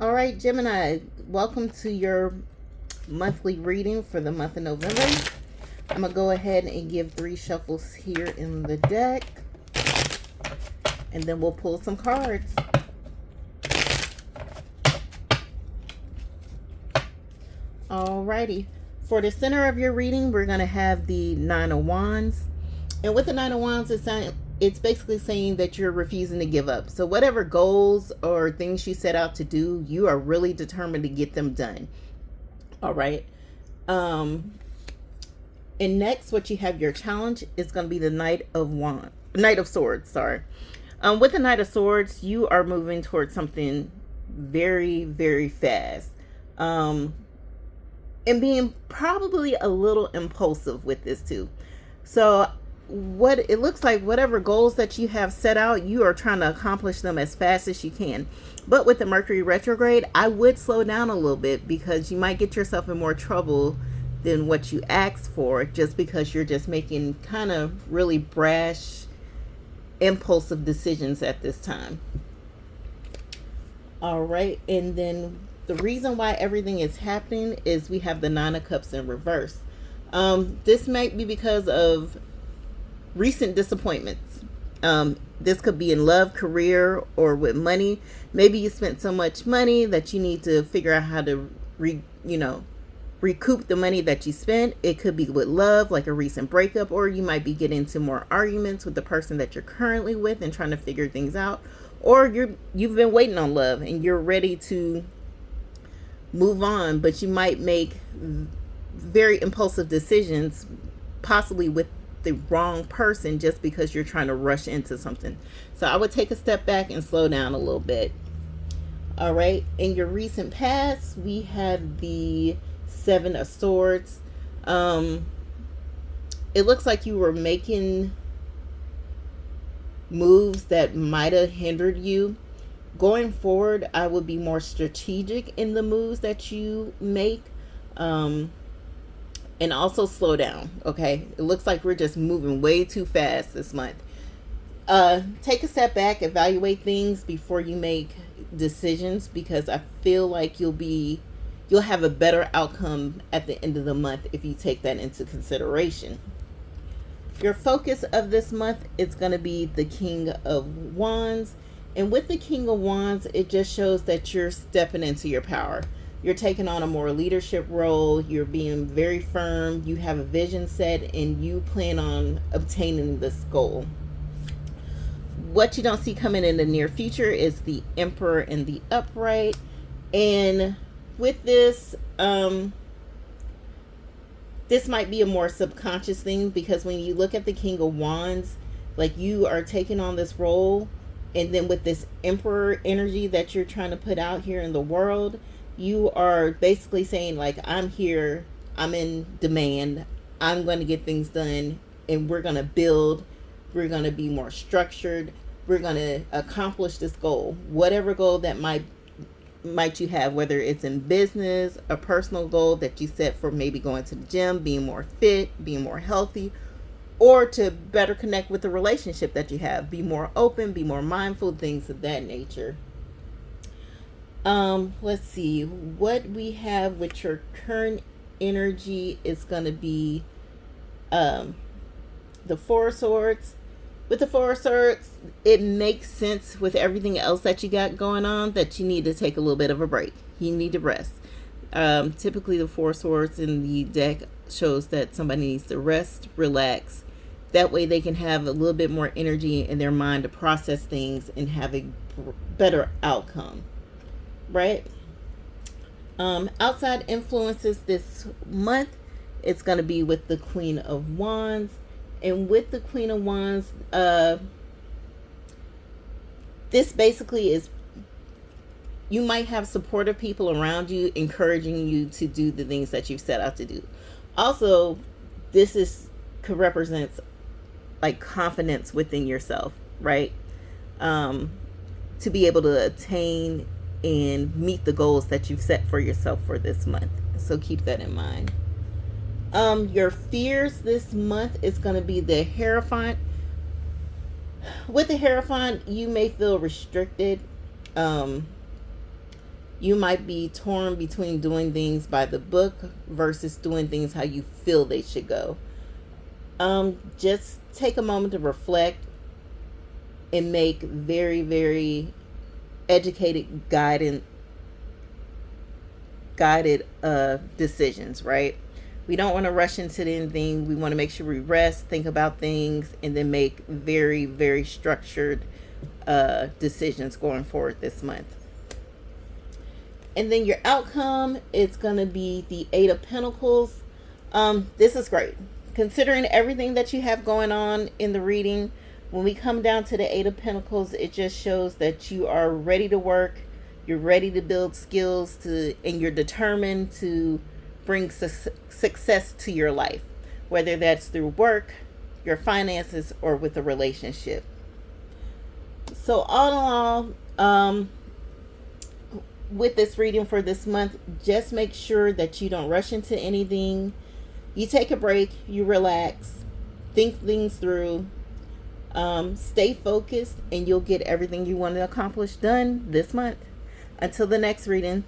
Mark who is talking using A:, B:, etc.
A: All right, Gemini, welcome to your monthly reading for the month of November. I'm going to go ahead and give 3 shuffles here in the deck, and then we'll pull some cards. Alrighty. For the center of your reading, we're going to have the 9 of Wands. And with the 9 of Wands, it's basically saying that you're refusing to give up. So whatever goals or things you set out to do, you are really determined to get them done. All right. And next, what you have your challenge is going to be the Knight of Swords. Sorry. With the Knight of Swords, you are moving towards something very, very fast. And being probably a little impulsive with this too. So what it looks like, whatever goals that you have set out, you are trying to accomplish them as fast as you can. But with the Mercury retrograde, I would slow down a little bit, because you might get yourself in more trouble than what you asked for, just because you're just making kind of really brash, impulsive decisions at this time. All right. And then the reason why everything is happening is we have the 9 of Cups in reverse. This might be because of recent disappointments. This could be in love, career, or with money. Maybe you spent so much money that you need to figure out how to recoup the money that you spent. It could be with love, like a recent breakup, or you might be getting into more arguments with the person that you're currently with and trying to figure things out. Or you've been waiting on love and you're ready to move on, but you might make very impulsive decisions, possibly with the wrong person, just because you're trying to rush into something. So I would take a step back and slow down a little bit. All right. In your recent past, we have the 7 of Swords. It looks like you were making moves that might have hindered you. Going forward, I would be more strategic in the moves that you make, and also slow down. Okay, it looks like we're just moving way too fast this month. Take a step back, evaluate things before you make decisions, because I feel like you'll have a better outcome at the end of the month if you take that into consideration. Your focus of this month is going to be the King of Wands. And with the King of Wands, it just shows that you're stepping into your power. You're taking on a more leadership role. You're being very firm. You have a vision set, and you plan on obtaining this goal. What you don't see coming in the near future is the Emperor and the Upright. And with this, this might be a more subconscious thing, because when you look at the King of Wands, like, you are taking on this role. And then with this Emperor energy that you're trying to put out here in the world, you are basically saying, like, I'm here, I'm in demand, I'm going to get things done, and we're going to build, we're going to be more structured, we're going to accomplish this goal. Whatever goal that might you have, whether it's in business, a personal goal that you set for maybe going to the gym, being more fit, being more healthy, or to better connect with the relationship that you have. Be more open, be more mindful, things of that nature. Let's see. What we have with your current energy is going to be the 4 of Swords. With the 4 of Swords, it makes sense with everything else that you got going on that you need to take a little bit of a break. You need to rest. Typically, the 4 of Swords in the deck shows that somebody needs to rest, relax. That way they can have a little bit more energy in their mind to process things and have a better outcome, right? Outside influences this month, it's going to be with the Queen of Wands. And with the Queen of Wands, this basically is, you might have supportive people around you encouraging you to do the things that you've set out to do. Also, could represent like confidence within yourself, right? To be able to attain and meet the goals that you've set for yourself for this month. So keep that in mind. Your fears this month is going to be the Hierophant. With the Hierophant, you may feel restricted. You might be torn between doing things by the book versus doing things how you feel they should go. Just take a moment to reflect and make very, very educated, guided decisions, right? We don't want to rush into anything. We want to make sure we rest, think about things, and then make very, very structured decisions going forward this month. And then your outcome is going to be the Eight of Pentacles. This is great. Considering everything that you have going on in the reading, when we come down to the Eight of Pentacles, it just shows that you are ready to work, you're ready to build skills, and you're determined to bring success to your life, whether that's through work, your finances, or with a relationship. So all in all, with this reading for this month, just make sure that you don't rush into anything. You take a break, you relax, think things through, stay focused, and you'll get everything you want to accomplish done this month. Until the next reading,